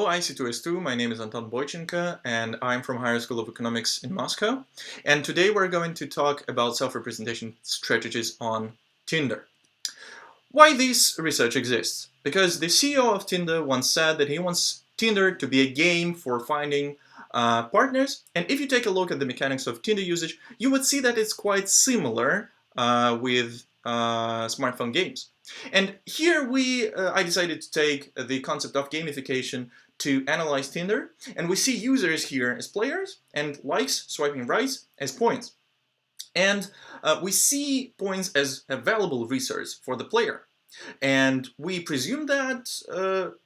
Hello, IC2S2. My name is Anton Boychenko, and I'm from Higher School of Economics in Moscow. And today we're going to talk about self-representation strategies on Tinder. Why this research exists? Because the CEO of Tinder once said that he wants Tinder to be a game for finding partners. And if you take a look at the mechanics of Tinder usage, you would see that it's quite similar with smartphone games. And here I decided to take the concept of gamification to analyze Tinder, and we see users here as players and likes, swiping right, as points. And we see points as a valuable resource for the player. And we presume that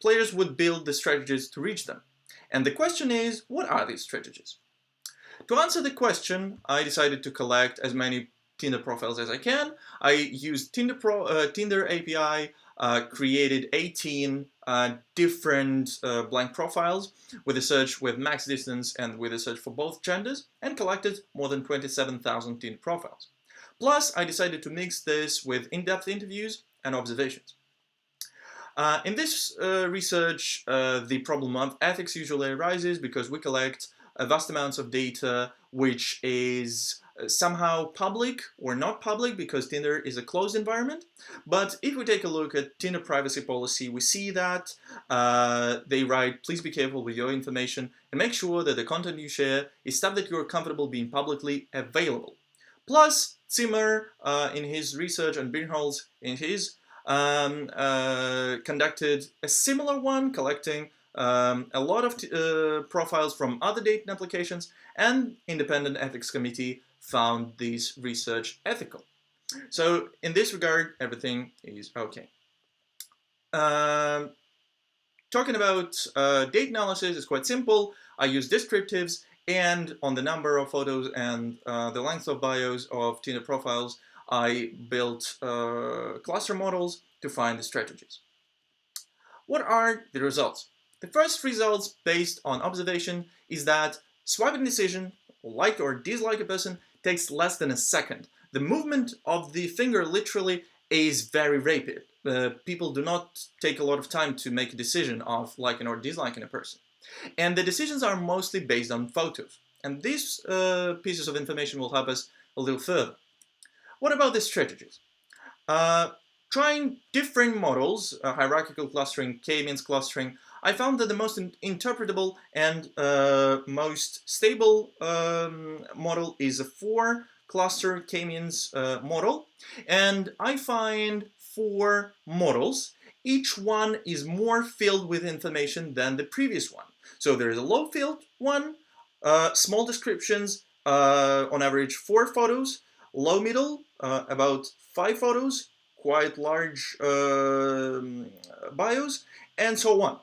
players would build the strategies to reach them. And the question is, what are these strategies? To answer the question, I decided to collect as many Tinder profiles as I can. I used Tinder API, created 18 different blank profiles with a search with max distance and with a search for both genders, and collected more than 27,000 Tinder profiles. Plus, I decided to mix this with in-depth interviews and observations. In this research, the problem of ethics usually arises because we collect vast amounts of data which is somehow public or not public because Tinder is a closed environment. But if we take a look at Tinder privacy policy, we see that they write, please be careful with your information and make sure that the content you share is stuff that you're comfortable being publicly available. Plus, Zimmer in his research and Birnholz in his conducted a similar one, collecting a lot of profiles from other dating applications, and independent ethics committee found this research ethical. So in this regard, everything is okay. Talking about date analysis is quite simple. I use descriptives, and on the number of photos and the length of bios of Tinder profiles, I built cluster models to find the strategies. What are the results? The first results based on observation is that swiping decision, like or dislike a person, takes less than a second. The movement of the finger literally is very rapid. People do not take a lot of time to make a decision of liking or disliking a person. And the decisions are mostly based on photos. And these pieces of information will help us a little further. What about the strategies? Trying different models, hierarchical clustering, k-means clustering, I found that the most interpretable and most stable model is a 4-cluster k-means model. And I find 4 models. Each one is more filled with information than the previous one. So there is a low-filled one, small descriptions, on average 4 photos, low-middle, about 5 photos, quite large bios, and so on.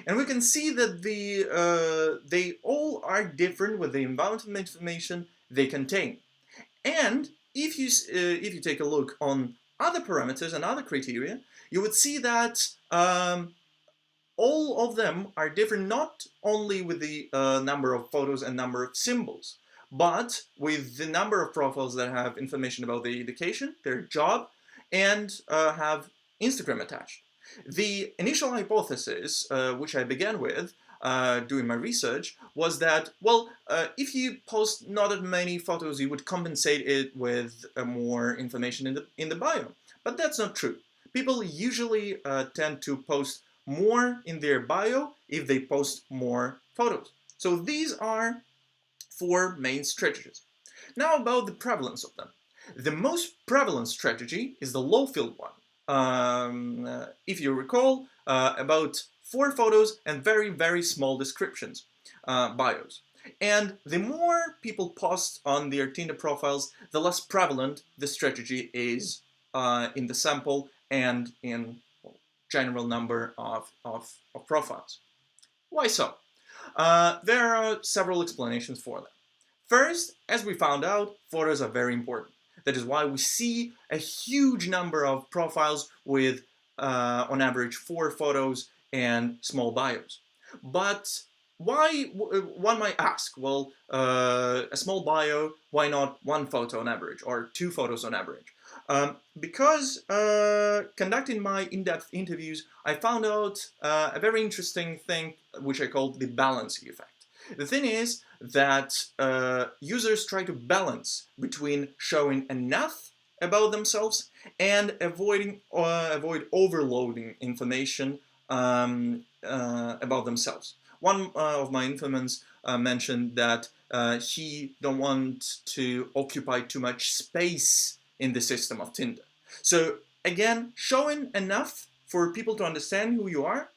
And we can see that they all are different with the amount of information they contain. And if you take a look on other parameters and other criteria, you would see that all of them are different not only with the number of photos and number of symbols, but with the number of profiles that have information about their education, their job, and have Instagram attached. The initial hypothesis, which I began with doing my research, was that, well, if you post not that many photos, you would compensate it with more information in the bio. But that's not true. People usually tend to post more in their bio if they post more photos. So these are 4 main strategies. Now about the prevalence of them. The most prevalent strategy is the low-filled one. If you recall, about 4 photos and very, very small descriptions, bios. And the more people post on their Tinder profiles, the less prevalent the strategy is in the sample and in general number of profiles. Why so? There are several explanations for that. First, as we found out, photos are very important. That is why we see a huge number of profiles with, on average, 4 photos and small bios. But why, one might ask, well, a small bio, why not 1 photo on average or 2 photos on average? Because conducting my in-depth interviews, I found out a very interesting thing which I call the balancing effect. The thing is that users try to balance between showing enough about themselves and avoid overloading information about themselves. One of my informants mentioned that he don't want to occupy too much space in the system of Tinder. So again, showing enough for people to understand who you are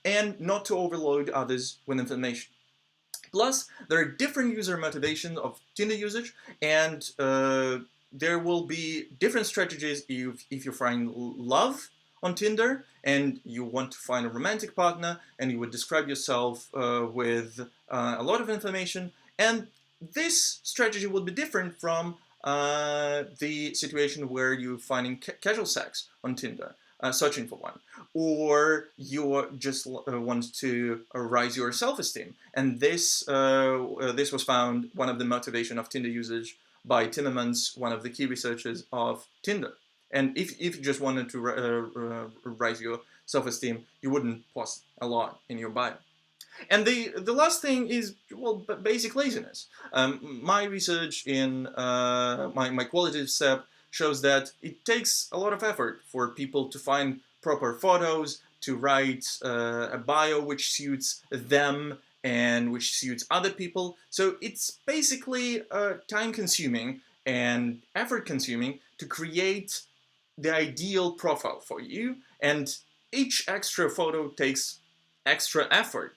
and not to overload others with information. Plus, there are different user motivations of Tinder usage, and there will be different strategies if you find love on Tinder and you want to find a romantic partner and you would describe yourself with a lot of information. And this strategy would be different from the situation where you're finding casual sex on Tinder, searching for one, or you just want to raise your self-esteem. And this was found one of the motivation of Tinder usage by Timmermans, one of the key researchers of Tinder. And if you just wanted to raise your self-esteem, you wouldn't post a lot in your bio. And the last thing is, well, basic laziness. My research in my qualitative step shows that it takes a lot of effort for people to find proper photos, to write a bio which suits them and which suits other people. So it's basically time-consuming and effort-consuming to create the ideal profile for you, and each extra photo takes extra effort.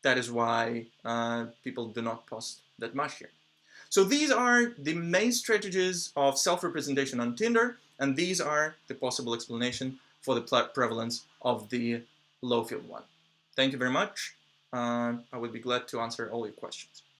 That is why people do not post that much here. So these are the main strategies of self-representation on Tinder, and these are the possible explanation for the prevalence of the low field one. Thank you very much. I would be glad to answer all your questions.